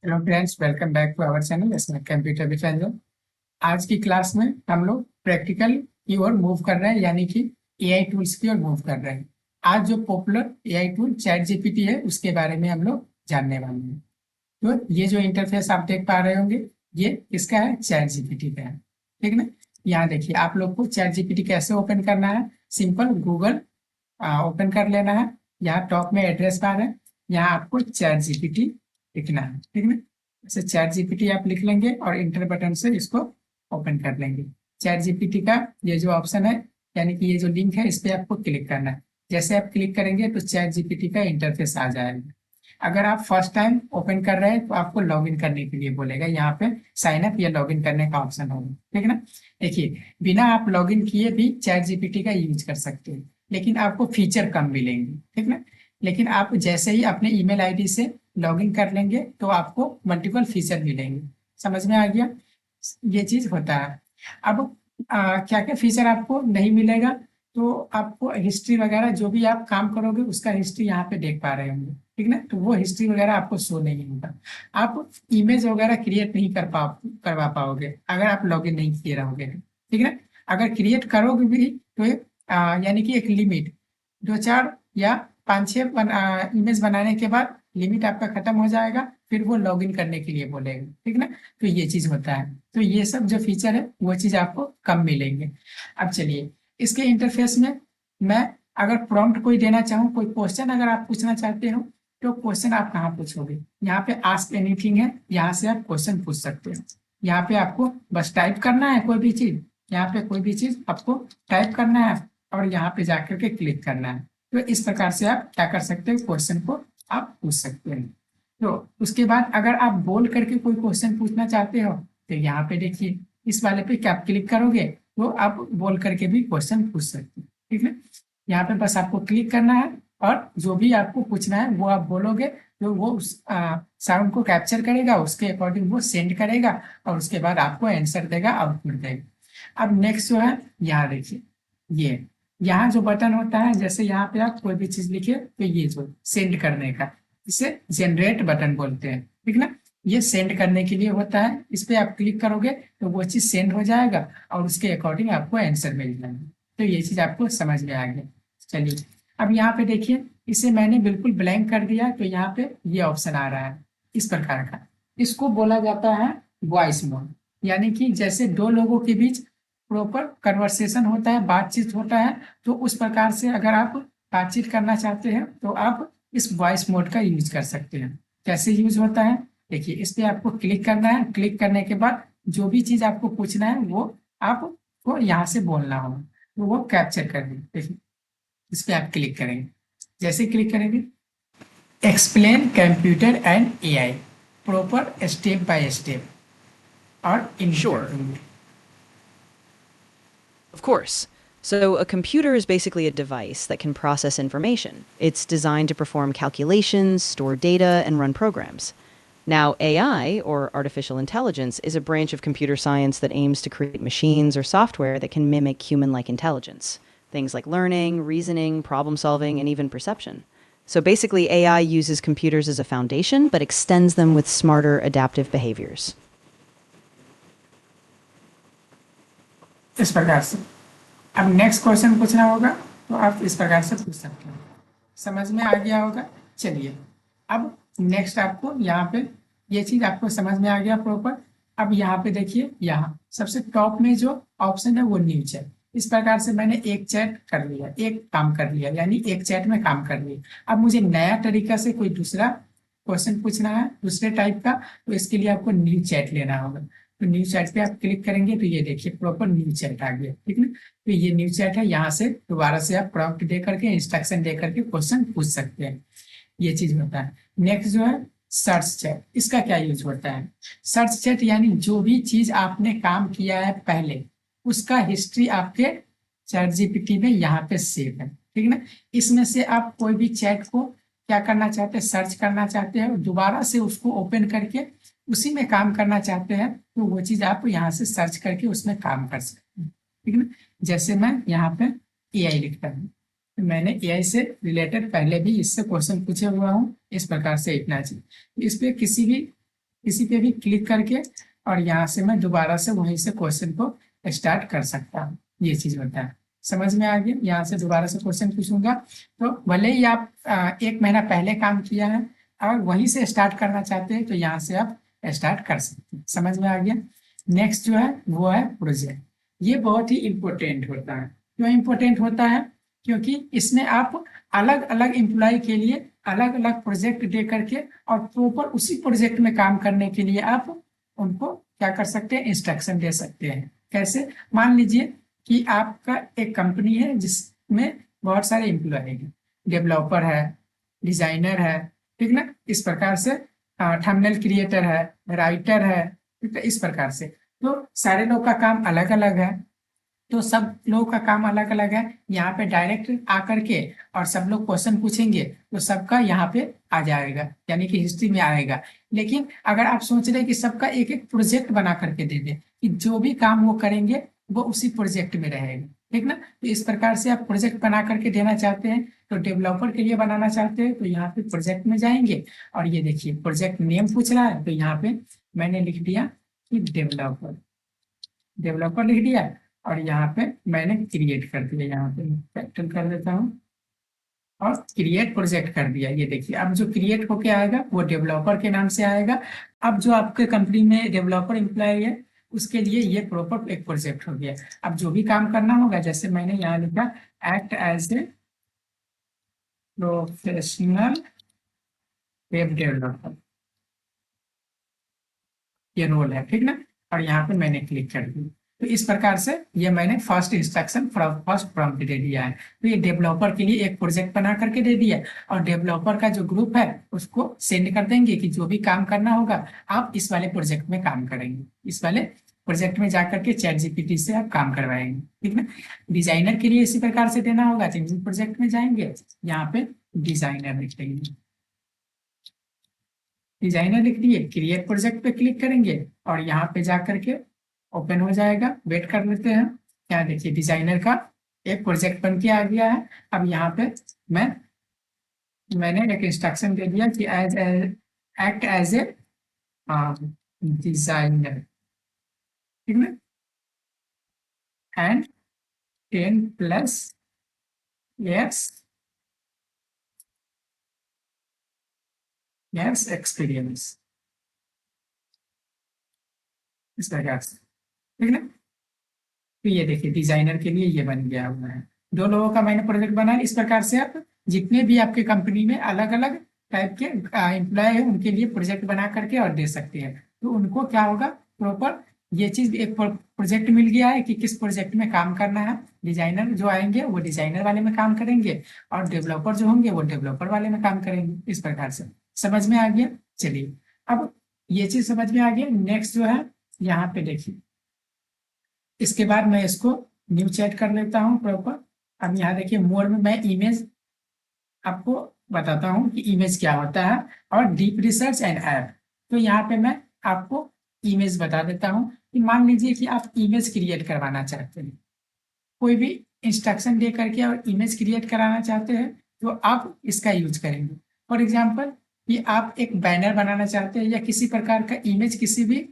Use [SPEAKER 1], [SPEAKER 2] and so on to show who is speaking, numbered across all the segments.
[SPEAKER 1] Hello friends, welcome back to our channel इसमें computer with. आज की क्लास में हम लोग प्रैक्टिकल की ओर मूव कर रहे हैं, यानी कि एआई टूल्स की ओर मूव कर रहे हैं। आज जो popular AI tool chat GPT है उसके बारे में हम लोग जानने वाले हैं। तो ये जो इंटरफेस आप देख पा रहे होंगे, ये किसका है? चैट जीपीटी का है। ठीक ना? यहाँ देखिए, आप लोग को चैट जीपीटी कैसे ओपन करना है। सिंपल गूगल ओपन कर लेना है। यहाँ टॉप में एड्रेस बार है, यहाँ आपको चैट जीपीटी लिखना है। ठीक है? जैसे चैट जीपीटी आप लिख लेंगे और इंटर बटन से इसको ओपन कर लेंगे। चैट जीपीटी का ये जो ऑप्शन है, यानी कि ये जो लिंक है, इस पे आपको क्लिक करना है। जैसे आप क्लिक करेंगे तो चैट जीपीटी का इंटरफेस आ जाएगा। अगर आप फर्स्ट टाइम ओपन कर रहे हैं तो आपको लॉगिन करने के लिए बोलेगा, यहाँ पे साइन अप या लॉगिन करने का ऑप्शन होगा। ठीक है ना? देखिए, बिना आप लॉगिन किए भी चैट जीपीटी का यूज कर सकते हैं, लेकिन आपको फीचर कम मिलेंगे। ठीक ना? लेकिन आप जैसे ही अपने ईमेल आईडी से लॉगिन कर लेंगे तो आपको मल्टीपल फीचर मिलेंगे। समझ में आ गया? ये चीज होता है। अब क्या क्या फीचर आपको नहीं मिलेगा, तो आपको हिस्ट्री वगैरह जो भी आप काम करोगे उसका हिस्ट्री यहाँ पे देख पा रहे होंगे। ठीक ना? तो वो हिस्ट्री वगैरह आपको शो नहीं होगा। आप इमेज वगैरह क्रिएट नहीं करवा पाओगे अगर आप लॉगिन नहीं किए रहोगे। ठीक है? अगर क्रिएट करोगे भी तो यानी कि एक लिमिट, दो चार या पाँच छः इमेज बनाने के बाद लिमिट आपका खत्म हो जाएगा, फिर वो लॉगिन करने के लिए बोलेगा। ठीक ना? तो ये चीज होता है। तो ये सब जो फीचर है वो चीज आपको कम मिलेंगे। अब चलिए, इसके इंटरफेस में मैं अगर प्रॉम्प्ट कोई देना चाहूँ, कोई क्वेश्चन अगर आप पूछना चाहते हो, तो क्वेश्चन आप कहाँ पूछोगे? यहाँ पे आस्क एनीथिंग है, यहाँ से आप क्वेश्चन पूछ सकते हो। यहाँ पे आपको बस टाइप करना है कोई भी चीज, यहाँ पे कोई भी चीज आपको टाइप करना है और यहाँ पे जाकर के क्लिक करना है। तो इस प्रकार से आप क्या कर सकते हो, क्वेश्चन को आप पूछ सकते हैं। तो उसके बाद अगर आप बोल करके कोई क्वेश्चन पूछना चाहते हो, तो यहाँ पे देखिए, इस वाले पे क्या क्लिक करोगे तो आप बोल करके भी क्वेश्चन पूछ सकते हो। ठीक है? यहाँ पे बस आपको क्लिक करना है और जो भी आपको पूछना है वो आप बोलोगे, तो वो उस साउंड को कैप्चर करेगा, उसके अकॉर्डिंग वो सेंड करेगा और उसके बाद आपको आंसर देगा, आउटपुट देगा। अब नेक्स्ट जो है, यहाँ देखिए, ये यहाँ जो बटन होता है, जैसे यहाँ पे आप कोई भी चीज लिखे तो ये जो सेंड करने का, इसे जनरेट बटन बोलते हैं। ठीक ना? ये सेंड करने के लिए होता है। इस पे आप क्लिक करोगे तो वो चीज सेंड हो जाएगा और उसके अकॉर्डिंग आपको आंसर मिल जाएगा। तो ये चीज आपको समझ में आ गया। चलिए, अब यहाँ पे देखिए, इसे मैंने बिल्कुल ब्लैंक कर दिया, तो यहाँ पे ये ऑप्शन आ रहा है इस प्रकार का। इसको बोला जाता है वॉइस मोड, यानी कि जैसे दो लोगों के बीच प्रॉपर कन्वर्सेशन होता है, बातचीत होता है, तो उस प्रकार से अगर आप बातचीत करना चाहते हैं तो आप इस वॉइस मोड का यूज कर सकते हैं। कैसे यूज होता है? देखिए, इस पे आपको क्लिक करना है। क्लिक करने के बाद जो भी चीज आपको पूछना है वो आपको यहाँ से बोलना होगा, तो वो कैप्चर कर लेंगे। देखिए, इस पे आप क्लिक करेंगे। जैसे क्लिक करेंगे, explain computer and AI proper step by step, और इन कर
[SPEAKER 2] Sure,
[SPEAKER 1] देंगे।
[SPEAKER 2] of course. So, a computer is basically a device that can process information. It's designed to perform calculations, store data, and run programs. Now, AI, or artificial intelligence, is a branch of computer science that aims to create machines or software that can mimic human like intelligence. Things like learning, reasoning, problem solving, and even perception. So basically, AI uses computers as a foundation, but extends them with smarter, adaptive behaviors.
[SPEAKER 1] इस प्रकार से अब next question पूछना होगा तो आप इस प्रकार से पूछ सकते हैं। समझ में आ गया होगा? चलिए, अब नेक्स्ट आपको यहाँ पे ये चीज आपको समझ में आ गया प्रॉपर। अब यहाँ पे देखिए, यहाँ सबसे टॉप में जो ऑप्शन है वो न्यू चैट। इस प्रकार से मैंने एक चैट कर लिया, एक काम कर लिया, यानी एक चैट में काम कर लिया। अब मुझे नया तरीका से कोई दूसरा क्वेश्चन पूछना है, दूसरे टाइप का, तो इसके लिए आपको न्यू चैट लेना होगा। तो न्यू चैट पे आप क्लिक करेंगे तो ये देखिए प्रॉपर न्यू चैट आ गया। ठीक है? तो ये न्यू चैट है, यहाँ से दोबारा से आप प्रॉम्प्ट दे करके, इंस्ट्रक्शन दे करके क्वेश्चन पूछ सकते हैं। ये चीज होता है। नेक्स्ट जो है सर्च चैट, इसका क्या यूज होता है? सर्च चैट यानी जो भी चीज आपने काम किया है पहले, उसका हिस्ट्री आपके चैट जीपीटी में यहाँ पे सेव है। ठीक है ना? इसमें से आप कोई भी चैट को क्या करना चाहते हैं, सर्च करना चाहते हैं, दोबारा से उसको ओपन करके उसी में काम करना चाहते हैं, तो वो चीज आप यहाँ से सर्च करके उसमें काम कर सकते हैं। ठीक है ना? जैसे मैं यहाँ पे एआई लिखता हूँ, तो मैंने एआई से रिलेटेड पहले भी इससे क्वेश्चन पूछे हुआ हूँ, इस प्रकार से इतना चीज। इस पे किसी भी किसी पे भी क्लिक करके और यहाँ से मैं दोबारा से वहीं से क्वेश्चन को स्टार्ट कर सकता हूँ। ये चीज होता है, समझ में आ गया। यहाँ से दोबारा से क्वेश्चन पूछूंगा तो भले ही आप 1 महीना पहले काम किया है, अगर वहीं से स्टार्ट करना चाहते हैं तो यहाँ से आप स्टार्ट कर सकते हैं। समझ में आ गया। नेक्स्ट जो है वो है प्रोजेक्ट। ये बहुत ही इम्पोर्टेंट होता है। क्यों इम्पोर्टेंट होता है? क्योंकि इसमें आप अलग अलग एम्प्लॉय के लिए अलग अलग प्रोजेक्ट दे करके और प्रॉपर उसी प्रोजेक्ट में काम करने के लिए आप उनको क्या कर सकते हैं, इंस्ट्रक्शन दे सकते हैं। कैसे? मान लीजिए कि आपका एक कंपनी है जिसमें बहुत सारे एम्प्लॉय हैं, डेवलपर है, डिजाइनर है, ठीक ना, इस प्रकार से थंबनेल क्रिएटर है, राइटर है, ठीक है, इस प्रकार से। तो सारे लोग का काम अलग अलग है, तो सब लोगों का काम अलग अलग है। यहाँ पे डायरेक्ट आकर के और सब लोग क्वेश्चन पूछेंगे तो सबका यहाँ पे आ जाएगा, यानी कि हिस्ट्री में आएगा। लेकिन अगर आप सोच रहे हैं कि सबका एक एक प्रोजेक्ट बना करके दे दे कि जो भी काम वो करेंगे वो उसी प्रोजेक्ट में रहेगा, ठीक ना, तो इस प्रकार से आप प्रोजेक्ट बना करके देना चाहते हैं। तो डेवलपर के लिए बनाना चाहते हैं तो यहाँ पे प्रोजेक्ट में जाएंगे और ये देखिए प्रोजेक्ट नेम पूछ रहा है, तो यहाँ पे मैंने लिख दिया कि डेवलपर, डेवलपर लिख दिया और यहाँ पे मैंने क्रिएट कर दिया। यहाँ पे कैपिटल कर देता हूँ और क्रिएट प्रोजेक्ट कर दिया। ये देखिए अब जो क्रिएट होके आएगा वो डेवलपर के नाम से आएगा। अब जो आपके कंपनी में डेवलपर एम्प्लॉय है उसके लिए ये प्रॉपर एक प्रोजेक्ट हो गया। अब जो भी काम करना होगा, जैसे मैंने यहाँ लिखा act as a professional web developer, ये रोल है, ठीक ना, और यहाँ पे मैंने क्लिक कर दिया। तो इस प्रकार से ये मैंने फर्स्ट इंस्ट्रक्शन फर्स्ट प्रॉम्प्ट दे दिया है। तो ये डेवलपर के लिए एक प्रोजेक्ट बना करके दे दिया और डेवलपर का जो ग्रुप है उसको सेंड कर देंगे कि जो भी काम करना होगा आप इस वाले प्रोजेक्ट में काम करेंगे, इस वाले प्रोजेक्ट में जाकर के चैट जीपीटी से आप काम करवाएंगे, ठीक ना। डिजाइनर के लिए इसी प्रकार से देना होगा तो प्रोजेक्ट में जाएंगे, यहाँ पे डिजाइनर लिख देंगे, डिजाइनर लिख दिए, क्रिएट प्रोजेक्ट पे क्लिक करेंगे और यहाँ पे जा करके ओपन हो जाएगा। वेट कर लेते हैं। यहाँ देखिए डिजाइनर का एक प्रोजेक्ट बन के आ गया है। अब यहाँ पे मैंने एक इंस्ट्रक्शन दे दिया कि एक्ट एज ए डिजाइनर, ठीक है, एंड 10+ years एक्सपीरियंस, इस प्रकार से, ठीक है। तो ये देखिए डिजाइनर के लिए ये बन गया हुआ है। 2 लोगों का मैंने प्रोजेक्ट बनाया। इस प्रकार से आप जितने भी आपके कंपनी में अलग अलग टाइप के एम्प्लॉय है उनके लिए प्रोजेक्ट बना करके और दे सकते हैं। तो उनको क्या होगा, प्रॉपर ये चीज एक प्रोजेक्ट मिल गया है कि किस प्रोजेक्ट में काम करना है। डिजाइनर जो आएंगे वो डिजाइनर वाले में काम करेंगे और डेवलपर जो होंगे वो डेवलपर वाले में काम करेंगे। इस प्रकार से समझ में आ गया। चलिए अब ये चीज समझ में आ गया। नेक्स्ट जो है यहाँ पे देखिए, इसके बाद मैं इसको न्यू चैट कर लेता हूँ प्रॉपर। अब यहाँ देखिए मोड में मैं इमेज आपको बताता हूँ कि इमेज क्या होता है और डीप रिसर्च एंड ऐप। तो यहाँ पे मैं आपको इमेज बता देता हूँ कि मान लीजिए कि आप इमेज क्रिएट करवाना चाहते हैं, कोई भी इंस्ट्रक्शन दे करके और इमेज क्रिएट कराना चाहते हैं तो आप इसका यूज करेंगे। फॉर एग्जाम्पल कि आप एक बैनर बनाना चाहते हैं या किसी प्रकार का इमेज किसी भी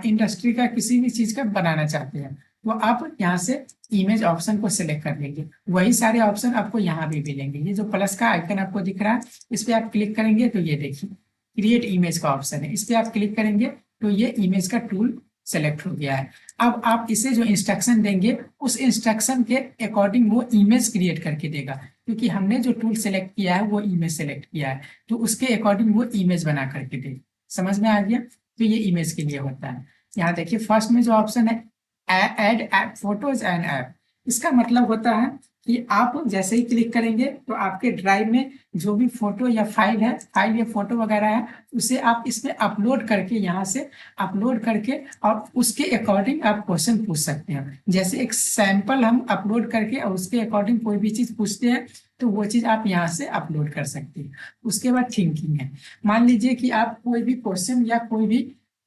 [SPEAKER 1] इंडस्ट्री का किसी भी चीज का बनाना चाहते हैं तो आप यहाँ से इमेज ऑप्शन को सिलेक्ट कर लेंगे। वही सारे ऑप्शन आपको यहाँ भी मिलेंगे। ये जो प्लस का आइकन आपको दिख रहा है इस पे आप क्लिक करेंगे तो ये देखिए क्रिएट इमेज का ऑप्शन है, इस पे आप क्लिक करेंगे तो ये इमेज का टूल सेलेक्ट हो गया है। अब आप इसे जो इंस्ट्रक्शन देंगे उस इंस्ट्रक्शन के अकॉर्डिंग वो इमेज क्रिएट करके देगा, क्योंकि हमने जो टूल सेलेक्ट किया है वो इमेज सेलेक्ट किया है तो उसके अकॉर्डिंग वो इमेज बना करके देगा। समझ में आ गया। तो ये इमेज के लिए होता है। यहाँ देखिए फर्स्ट में जो ऑप्शन है add app photos and app, इसका मतलब होता है कि आप जैसे ही क्लिक करेंगे तो आपके ड्राइव में जो भी फोटो या फाइल है, फाइल या फोटो वगैरह है उसे आप इसमें अपलोड करके यहाँ से अपलोड करके और उसके अकॉर्डिंग आप क्वेश्चन पूछ सकते हैं। जैसे एक सैंपल हम अपलोड करके और उसके अकॉर्डिंग कोई भी चीज पूछते हैं तो वो चीज आप यहाँ से अपलोड कर सकते हैं। उसके बाद थिंकिंग है। मान लीजिए कि आप कोई भी क्वेश्चन या कोई भी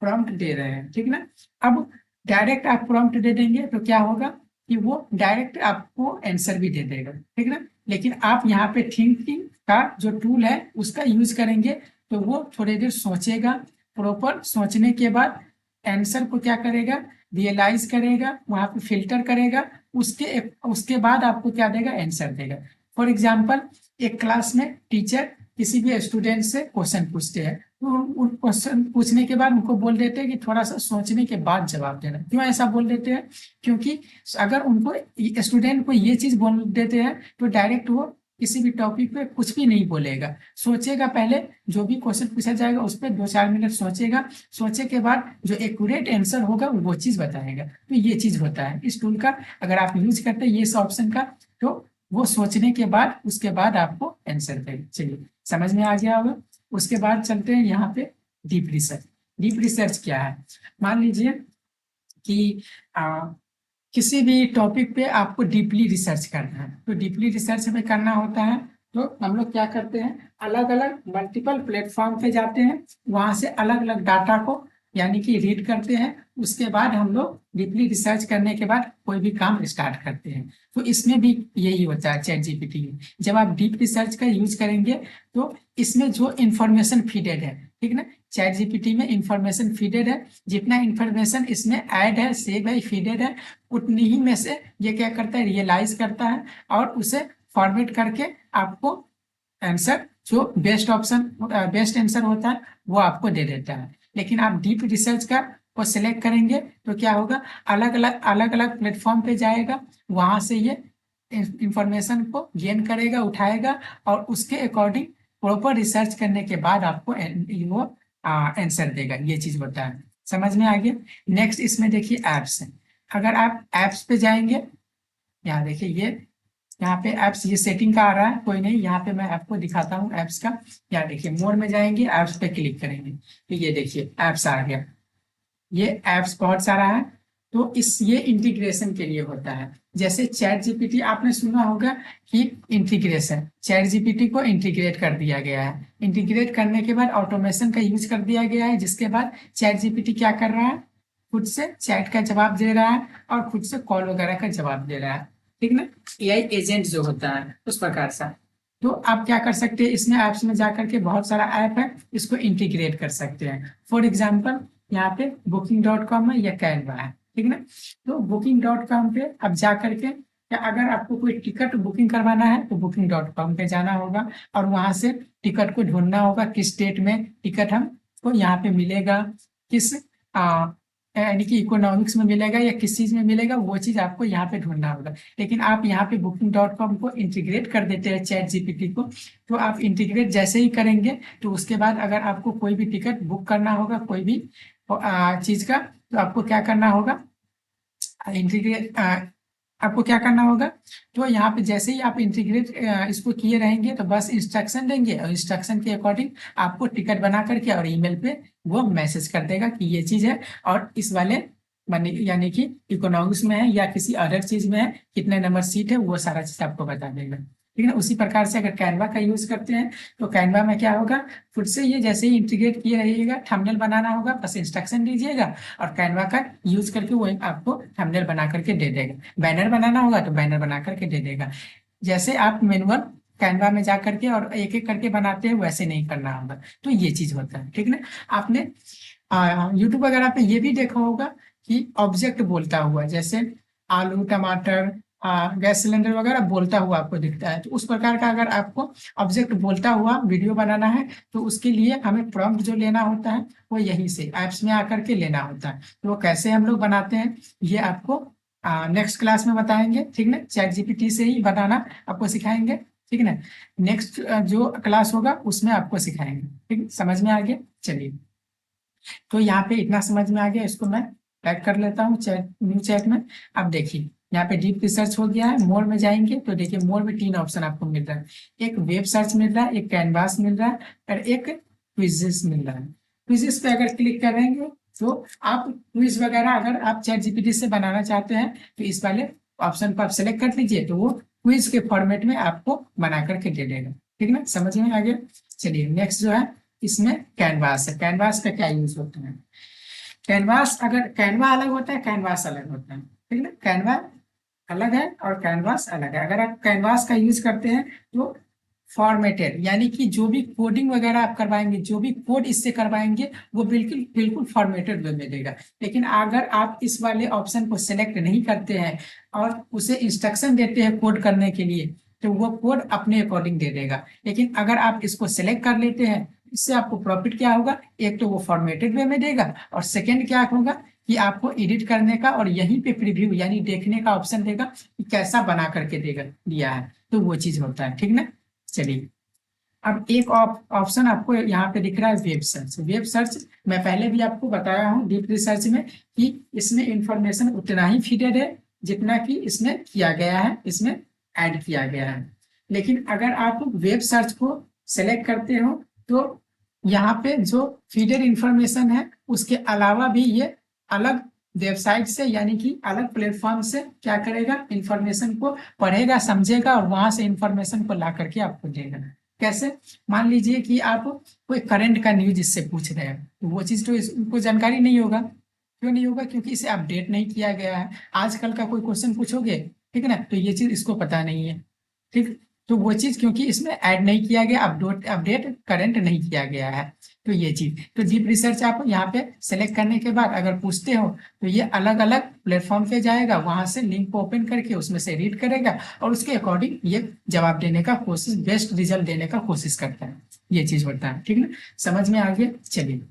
[SPEAKER 1] प्रॉम्प्ट दे रहे हैं, ठीक ना। अब डायरेक्ट आप प्रॉम्प्ट दे देंगे तो क्या होगा कि वो डायरेक्ट आपको आंसर भी दे देगा, ठीक ना। लेकिन आप यहाँ पे थिंकिंग का जो टूल है उसका यूज करेंगे तो वो थोड़ी देर सोचेगा प्रॉपर सोचने के बाद आंसर को क्या करेगा, रियलाइज करेगा, वहां पे फिल्टर करेगा, उसके बाद आपको क्या देगा, आंसर देगा। फॉर एग्जाम्पल, एक क्लास में टीचर किसी भी स्टूडेंट से क्वेश्चन पूछते हैं, तो उन क्वेश्चन पूछने के बाद उनको बोल देते हैं कि थोड़ा सा सोचने के बाद जवाब देना। क्यों ऐसा बोल देते हैं? क्योंकि अगर उनको, स्टूडेंट को ये चीज बोल देते हैं तो डायरेक्ट वो किसी भी टॉपिक पे कुछ भी नहीं बोलेगा, सोचेगा पहले, जो भी क्वेश्चन पूछा जाएगा उस पर 2-4 मिनट सोचेगा, सोचे के बाद जो एक्यूरेट आंसर होगा वो चीज बताएगा। तो ये चीज होता है इस टूल का, अगर आप यूज करते हैं ये इस ऑप्शन का, तो वो सोचने के बाद उसके बाद आपको आंसर देगा। चलिए, समझ में आ गया होगा। उसके बाद चलते हैं यहाँ पे डीप रिसर्च। डीप रिसर्च क्या है? मान लीजिए कि किसी भी टॉपिक पे आपको डीपली रिसर्च करना है, तो डीपली रिसर्च हमें करना होता है तो हम लोग क्या करते हैं, अलग अलग मल्टीपल प्लेटफॉर्म पे जाते हैं, वहां से अलग अलग डाटा को यानी कि रीड करते हैं, उसके बाद हम लोग डीपली रिसर्च करने के बाद कोई भी काम स्टार्ट करते हैं। तो इसमें भी यही होता है चैट जीपीटी में। जब आप डीप रिसर्च का यूज करेंगे तो इसमें जो इंफॉर्मेशन फीडेड है, ठीक ना, चैट जीपीटी में इंफॉर्मेशन फीडेड है, जितना इंफॉर्मेशन इसमें ऐड है, सेव है, फीडेड है, उतनी ही में से ये क्या करता है, रियलाइज करता है और उसे फॉर्मेट करके आपको आंसर, जो बेस्ट ऑप्शन, बेस्ट आंसर होता है वो आपको दे देता है। लेकिन आप डीप रिसर्च का को सिलेक्ट करेंगे तो क्या होगा, अलग अलग प्लेटफॉर्म पे जाएगा, वहां से ये इंफॉर्मेशन को गेन करेगा, उठाएगा और उसके अकॉर्डिंग प्रॉपर रिसर्च करने के बाद आपको वो आंसर देगा। ये चीज होता है, समझ में आ गया। नेक्स्ट इसमें देखिए एप्स है। अगर आप एप्स पे जाएंगे, यहाँ देखिए ये, यहाँ पे एप्स, ये सेटिंग का आ रहा है, कोई नहीं, यहाँ पे मैं आपको दिखाता हूँ एप्स का। यहाँ देखिए मोड में जाएंगे, एप्स पे क्लिक करेंगे तो ये देखिए एप्स आ गया। ये एप्स बहुत सारा है, तो ये इंटीग्रेशन के लिए होता है। जैसे चैट जीपीटी, आपने सुना होगा कि इंटीग्रेशन, चैट जीपीटी को इंटीग्रेट कर दिया गया है। इंटीग्रेट करने के बाद ऑटोमेशन का यूज कर दिया गया है, जिसके बाद चैट जीपीटी क्या कर रहा है, खुद से चैट का जवाब दे रहा है और खुद से कॉल वगैरह का जवाब दे रहा है, ठीक ना, एआई एजेंट जो होता है उस प्रकार से। तो आप क्या कर सकते हैं, इसमें ऐप्स में जाकर के बहुत सारा ऐप है, इसको इंटीग्रेट कर सकते हैं। फॉर एग्जाम्पल, यहाँ पे booking.com है या कैनवा है, ठीक ना। तो booking.com पे अब जा करके, या अगर आपको कोई टिकट बुकिंग करवाना है तो booking.com पे जाना होगा और वहां से टिकट को ढूंढना होगा, किस डेट में टिकट हमको यहाँ पे मिलेगा, किस यानी कि इकोनॉमिक्स में मिलेगा या किस चीज में मिलेगा, वो चीज आपको यहाँ पे ढूंढना होगा। लेकिन आप यहाँ पे booking.com को इंटीग्रेट कर देते हैं चैट जीपीटी को, तो आप इंटीग्रेट जैसे ही करेंगे तो उसके बाद अगर आपको कोई भी टिकट बुक करना होगा, कोई भी चीज का, तो आपको क्या करना होगा, इंटीग्रेट, आपको क्या करना होगा, तो यहाँ पे जैसे ही आप इंटीग्रेट इसको किए रहेंगे तो बस इंस्ट्रक्शन देंगे और इंस्ट्रक्शन के अकॉर्डिंग आपको टिकट बना करके और ईमेल पे वो मैसेज कर देगा कि ये चीज है और इस वाले यानी कि इकोनॉमिक्स में है या किसी अदर चीज में है, कितने नंबर सीट है, वो सारा चीज आपको बता देगा, ठीक है ना। उसी प्रकार से अगर कैनवा का यूज करते हैं तो कैनवा में क्या होगा, खुद से ये जैसे ही इंटीग्रेट किए रहिएगा, थंबनेल बनाना होगा, बस इंस्ट्रक्शन दीजिएगा और कैनवा का यूज करके वो आपको थंबनेल बना करके दे देगा। बैनर बनाना होगा तो बैनर बना करके दे देगा। जैसे आप मैनुअल कैनवा में जा करके और एक एक करके बनाते हैं, वैसे नहीं करना होगा। तो ये चीज होता है, ठीक ना। आपने यूट्यूब वगैरह पे ये भी देखा होगा कि ऑब्जेक्ट बोलता हुआ, जैसे आलू, टमाटर, गैस सिलेंडर वगैरह बोलता हुआ आपको दिखता है। तो उस प्रकार का अगर आपको ऑब्जेक्ट बोलता हुआ वीडियो बनाना है तो उसके लिए हमें प्रॉम्प्ट जो लेना होता है वो यहीं से ऐप्स में आकर के लेना होता है। तो वो कैसे हम लोग बनाते हैं ये आपको नेक्स्ट क्लास में बताएंगे, ठीक ना। चैट जीपीटी से ही बनाना आपको सिखाएंगे, ठीक है ना। नेक्स्ट जो क्लास होगा उसमें आपको सिखाएंगे, ठीक, समझ में आ गया। चलिए, तो यहाँ पे इतना समझ में आ गया, इसको मैं टाइप कर लेता हूँ चैट, न्यू चैट में। अब देखिए यहाँ पे डीप रिसर्च हो गया है, मोर में जाएंगे तो देखिए मोर में 3 ऑप्शन आपको मिल रहा है, एक वेब सर्च मिल रहा है, एक कैनवास मिल रहा है और एक क्विजेस मिल रहा है। क्विजेस पे अगर क्लिक करेंगे तो आप क्विज वगैरह अगर आप चैट जीपीटी से बनाना चाहते हैं तो इस वाले ऑप्शन को आप सेलेक्ट कर लीजिए, तो वो क्विज के फॉर्मेट में आपको बना करके दे देगा, ठीक ना, समझ में आ गया। चलिए नेक्स्ट जो है इसमें कैनवास है। कैनवास का क्या यूज होता है, कैनवास, अगर कैनवा अलग होता है, कैनवास अलग होता है, ठीक ना। कैनवा अलग है और कैनवास अलग है। अगर आप कैनवास का यूज करते हैं तो फॉर्मेटेड, यानी कि जो भी कोडिंग वगैरह आप करवाएंगे, जो भी कोड इससे करवाएंगे वो बिल्कुल बिल्कुल फॉर्मेटेड वे में देगा। लेकिन अगर आप इस वाले ऑप्शन को सिलेक्ट नहीं करते हैं और उसे इंस्ट्रक्शन देते हैं कोड करने के लिए, तो वो कोड अपने अकॉर्डिंग दे देगा। लेकिन अगर आप इसको सिलेक्ट कर लेते हैं, इससे आपको प्रॉफिट क्या होगा, एक तो वो फॉर्मेटेड वे में देगा, और सेकेंड क्या होगा कि आपको एडिट करने का और यहीं पे प्रीव्यू यानी देखने का ऑप्शन देगा कि कैसा बना करके देगा दिया है, तो वो चीज होता है। ठीक ना, चलिए अब एक ऑप्शन आपको यहाँ पे दिख रहा है वेब सर्च। वेब सर्च मैं पहले भी आपको बताया हूँ डीप रिसर्च में कि इसमें इंफॉर्मेशन उतना ही फीडेड है जितना कि इसमें किया गया है, इसमें ऐड किया गया है। लेकिन अगर आप वेब सर्च को सेलेक्ट करते हो तो यहाँ पे जो फीडेड इंफॉर्मेशन है उसके अलावा भी ये अलग वेबसाइट से यानी कि अलग प्लेटफॉर्म से क्या करेगा, इंफॉर्मेशन को पढ़ेगा, समझेगा और वहां से इंफॉर्मेशन को ला करके आपको देगा। कैसे, मान लीजिए कि आप कोई करंट का न्यूज इससे पूछ रहे हैं, तो वो चीज तो उनको जानकारी नहीं होगा। क्यों नहीं होगा, क्योंकि इसे अपडेट नहीं किया गया है। आजकल का कोई क्वेश्चन पूछोगे, ठीक है ना, तो ये चीज इसको पता नहीं है। ठीक, तो वो चीज क्योंकि इसमें ऐड नहीं किया गया, अपडेट करंट नहीं किया गया है, तो ये चीज तो डीप रिसर्च आप यहाँ पे सेलेक्ट करने के बाद अगर पूछते हो तो ये अलग अलग प्लेटफॉर्म पे जाएगा, वहां से लिंक को ओपन करके उसमें से रीड करेगा और उसके अकॉर्डिंग ये जवाब देने का कोशिश, बेस्ट रिजल्ट देने का कोशिश करता है। ये चीज होता है। ठीक ना, समझ में आ गया, चलिए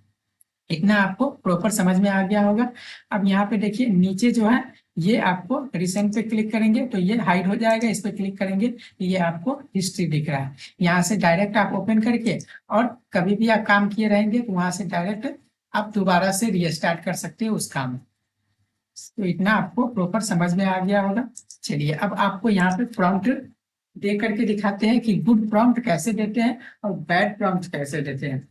[SPEAKER 1] इतना आपको प्रॉपर समझ में आ गया होगा। अब यहाँ पे देखिए नीचे जो है ये आपको रिसेंट पे क्लिक करेंगे तो ये हाइड हो जाएगा, इस पे क्लिक करेंगे तो ये आपको हिस्ट्री दिख रहा है। यहाँ से डायरेक्ट आप ओपन करके और कभी भी आप काम किए रहेंगे तो वहां से डायरेक्ट आप दोबारा से रीस्टार्ट कर सकते हो उस काम में। तो इतना आपको प्रॉपर समझ में आ गया होगा। चलिए अब आपको यहाँ पे प्रॉम्प्ट दे करके दिखाते हैं कि गुड प्रॉम्प्ट कैसे देते हैं और बैड प्रॉम्प्ट कैसे देते हैं।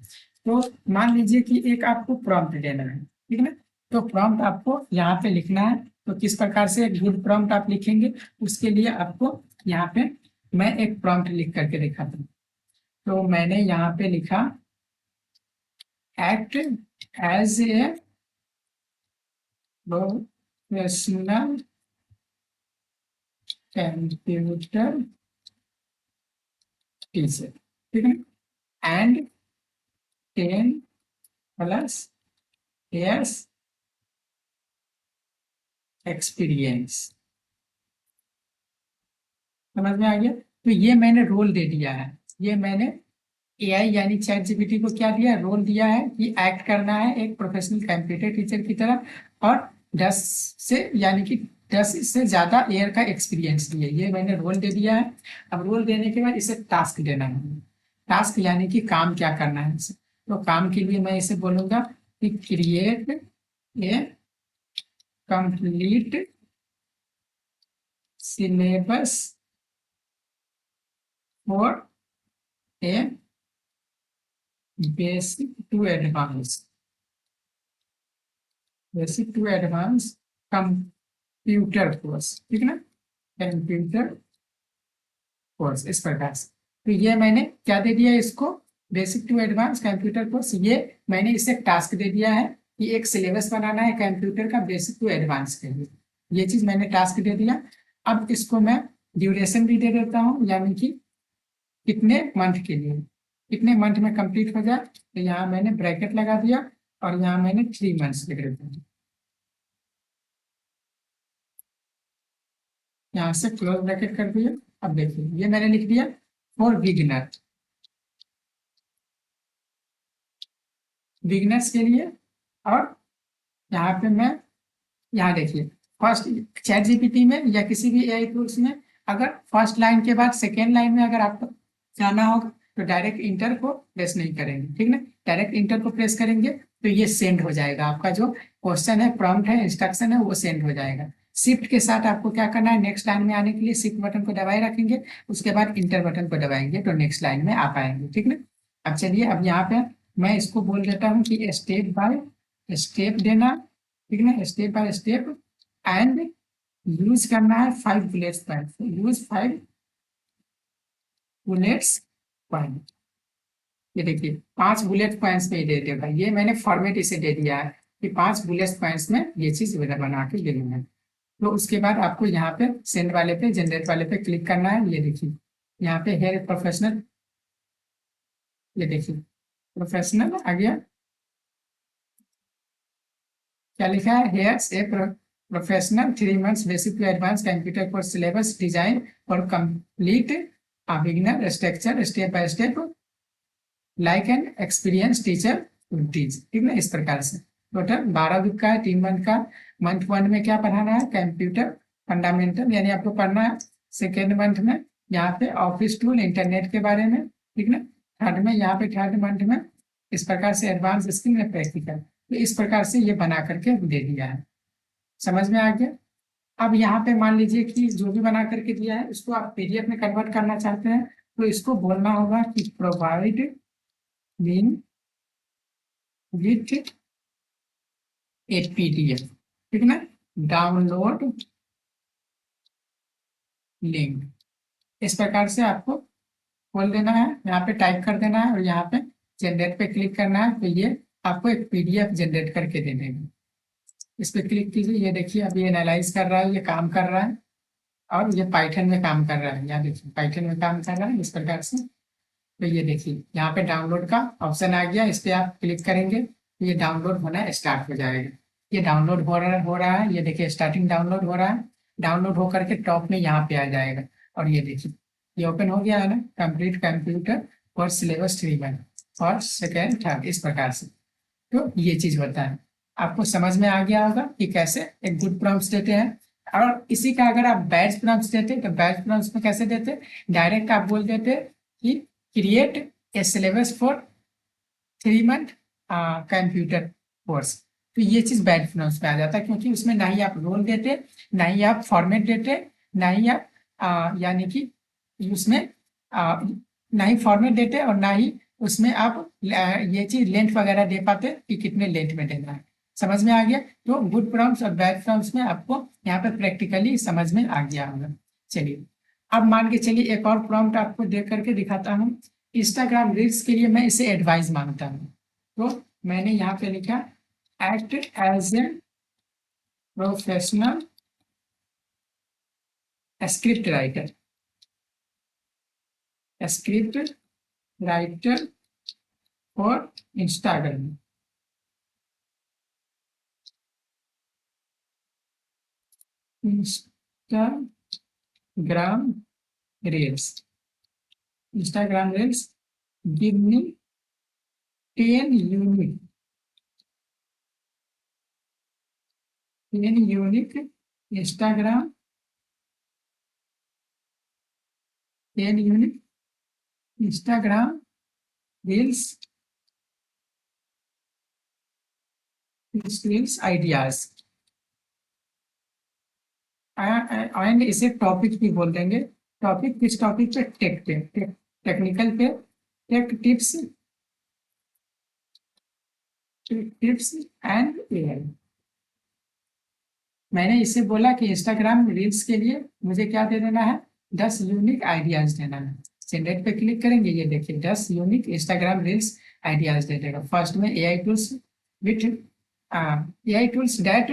[SPEAKER 1] तो मान लीजिए कि एक आपको प्रॉम्प्ट देना है, ठीक है ना, तो प्रॉम्प्ट आपको यहाँ पे लिखना है। तो किस प्रकार से गुड प्रॉम्प्ट आप लिखेंगे, उसके लिए आपको यहाँ पे मैं एक प्रॉम्प्ट लिख करके दिखाता हूँ। तो मैंने यहाँ पे लिखा act as a professional computer teacher, ठीक है, एंड 10+ years एक्सपीरियंस। समझ में आ गया, तो ये मैंने रोल दे दिया है, ये मैंने एआई यानी चैट जीपीटी को क्या दिया, रोल दिया है कि एक्ट करना है एक प्रोफेशनल कंप्यूटर टीचर की तरह और 10 से यानी कि 10 से ज्यादा ईयर का एक्सपीरियंस दिए, ये मैंने रोल दे दिया है। अब रोल देने के बाद इसे टास्क देना है। टास्क यानी कि काम क्या करना है इसे, तो काम के लिए मैं इसे बोलूंगा कि create a complete syllabus for a basic to advance, basic to advance computer course, ठीक है ना, कंप्यूटर कोर्स इस प्रकार से। तो ये मैंने क्या दे दिया इसको, basic to advance computer course, ये मैंने इसे टास्क दे दिया है कि एक सिलेबस बनाना है कंप्यूटर का बेसिक टू एडवांस के लिए, ये चीज मैंने टास्क दे दिया। अब इसको मैं ड्यूरेशन भी दे देता हूँ, यानी कि कितने मंथ के लिए, कितने मंथ में कंप्लीट हो जाए, तो यहाँ मैंने ब्रैकेट लगा दिया और यहाँ मैंने 3 मंथ्स लिख देता हूँ, यहाँ से क्लोज ब्रैकेट कर दिया। अब देखिए ये मैंने लिख दिया फॉर बिगिनर, बिगिनर्स के लिए। और यहाँ पे मैं, यहाँ देखिए फर्स्ट चैट जीपीटी में या किसी भी एआई टूल्स में अगर फर्स्ट लाइन के बाद सेकेंड लाइन में अगर आपको जाना होगा तो डायरेक्ट इंटर को प्रेस नहीं करेंगे, ठीक ना, डायरेक्ट इंटर को प्रेस करेंगे तो ये सेंड हो जाएगा, आपका जो क्वेश्चन है, प्रॉम्प्ट है, इंस्ट्रक्शन है वो सेंड हो जाएगा। शिफ्ट के साथ आपको क्या करना है, नेक्स्ट लाइन में आने के लिए शिफ्ट बटन को दबाए रखेंगे, उसके बाद इंटर बटन को दबाएंगे तो नेक्स्ट लाइन में आ पाएंगे, ठीक ना। अब चलिए अब यहाँ पे मैं इसको बोल देता हूँ कि स्टेप बाय स्टेप देना, ठीक ना, step by step and use करना है 5 bullets point, use 5 bullets point. ये देखिए 5 बुलेट पॉइंट्स में दे देगा, ये मैंने फॉर्मेट इसे दे दिया है कि 5 बुलेट पॉइंट्स में ये चीज बना के दे दूंगा। तो उसके बाद आपको यहाँ पे सेंड वाले पे, जनरेट वाले पे क्लिक करना है। ये देखिए यहाँ पे हेयर प्रोफेशनल ये देखिए प्रोफेशनल आ गया, क्या लिखा है, here's a professional 3 months basic to advance computer course syllabus design और complete beginner structure step by step like an experience teacher teach, ठीक ना, इस प्रकार से। टोटल 12 वीक का है, 3 मंथ का। मंथ 1 में क्या पढ़ाना है, कंप्यूटर फंडामेंटल यानी आपको पढ़ना है। सेकेंड मंथ में यहाँ पे ऑफिस टूल इंटरनेट के बारे में, ठीक ना। थर्ड में यहाँ पे थर्ड मंथ में इस प्रकार से एडवांस स्किल में प्रैक्टिकल, तो इस प्रकार से ये बना करके दे दिया है। समझ में आ गया। अब यहाँ पे मान लीजिए कि जो भी बना करके दिया है उसको आप पीडीएफ में कन्वर्ट करना चाहते हैं, तो इसको बोलना होगा कि provide mean with A PDF, ठीक ना, डाउनलोड लिंक, इस प्रकार से आपको खोल देना है, यहाँ पे टाइप कर देना है और यहाँ पे जनरेट पे क्लिक करना है, तो ये आपको एक पीडीएफ जनरेट करके दे देंगे। इस पे क्लिक कीजिए, ये देखिए अभी एनालाइज कर रहा है, ये काम कर रहा है और ये पाइथन में काम कर रहा है, यहाँ देखिए पाइथन में काम कर रहा है इस प्रकार से। तो ये देखिए यहाँ पे डाउनलोड का ऑप्शन आ गया, इस पे आप क्लिक करेंगे तो ये डाउनलोड होना स्टार्ट हो जाएगा। ये डाउनलोड हो रहा है, ये देखिए स्टार्टिंग डाउनलोड हो रहा है, डाउनलोड होकर के टॉप में यहाँ पे आ जाएगा और ये देखिए ये ओपन हो गया है ना, कंप्लीट कंप्यूटर और syllabus 3 month first second third, इस प्रकार से। तो ये चीज होता है, आपको समझ में आ गया होगा कि कैसे एक गुड प्रॉम्प्ट्स देते हैं। और इसी का अगर आप बैड प्रॉम्प्ट्स देते तो बैड प्रॉम्प्ट्स में कैसे देते, डायरेक्ट आप बोल देते कि create A syllabus for 3 month computer course, तो ये चीज बैड प्रॉम्प्ट्स में आ जाता है, क्योंकि उसमें ना ही आप रोल देते, ना ही आप फॉर्मेट देते, ना ही आप यानी कि उसमें ना ही फॉर्मेट देते और ना ही उसमें आप ये चीज लेंथ वगैरह दे पाते कि कितने लेंथ में देना है। समझ में आ गया। तो गुड प्रॉम्प्ट्स और बैड प्रॉम्प्ट्स में आपको यहाँ पे प्रैक्टिकली समझ में आ गया होगा। चलिए अब मान के चलिए एक और प्रॉम्प्ट आपको देख करके दिखाता हूँ। इंस्टाग्राम रील्स के लिए मैं इसे एडवाइस मांगता हूँ, तो मैंने यहाँ पे लिखा act as a professional script writer, script writer for Instagram. Instagram reels, Instagram reels give me 10 unique Instagram 10 unique Instagram reels ideas, and इसे टॉपिक भी बोल देंगे। टॉपिक किस टॉपिक पे, टेक पे, टेक्निकल पे, टेक टिप्स एंड एआई। मैंने इसे बोला कि इंस्टाग्राम रील्स के लिए मुझे क्या दे देना है, 10 यूनिक आइडियाज देना है। जनरेट पे क्लिक करेंगे, ये देखिए 10 यूनिक इंस्टाग्राम रील्स आइडियाज दे देगा। फर्स्ट में AI tools with AI tools that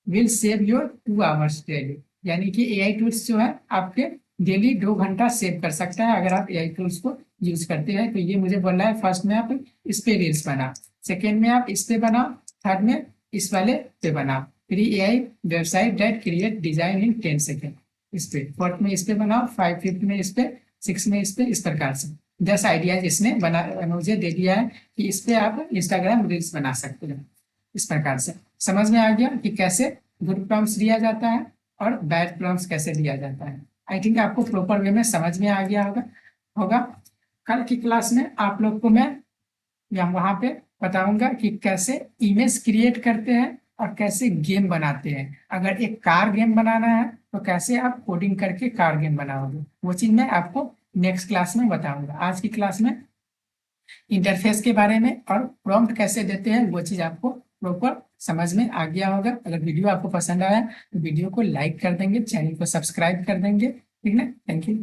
[SPEAKER 1] will save your 2 hours daily, यानी कि एआई टूल्स जो है आपके डेली 2 घंटा सेव कर सकता है अगर आप एआई टूल्स को यूज करते हैं। तो ये मुझे बोल रहा है फर्स्ट में आप इस पे रील्स बनाओ, सेकेंड में आप इस पे बनाओ, थर्ड में इस वाले पे बनाओ, फिर AI website that create design in 10 second, इस पे फोर्थ में इस पे बनाओ, फिफ्थ में इस पे, सिक्स में इस पे, इस प्रकार से 10 आइडियाज इसने मुझे दे दिया है कि इस पे आप इंस्टाग्राम रील्स बना सकते हैं। इस प्रकार से समझ में आ गया कि कैसे गुड प्रॉम्प्ट्स दिया जाता है और बैड प्रॉम्प्ट्स कैसे दिया जाता है। आई थिंक आपको प्रॉपर वे में समझ में आ गया होगा। कल की क्लास में आप लोग को मैं वहां पे बताऊंगा कि कैसे इमेज क्रिएट करते हैं और कैसे गेम बनाते हैं। अगर एक कार गेम बनाना है तो कैसे आप कोडिंग करके कार गेम बनाओगे, वो चीज मैं आपको नेक्स्ट क्लास में बताऊंगा। आज की क्लास में इंटरफेस के बारे में और प्रॉम्प्ट कैसे देते हैं वो चीज आपको प्रॉपर समझ में आ गया होगा। अगर वीडियो आपको पसंद आया तो वीडियो को लाइक कर देंगे, चैनल को सब्सक्राइब कर देंगे, ठीक है। Thank you.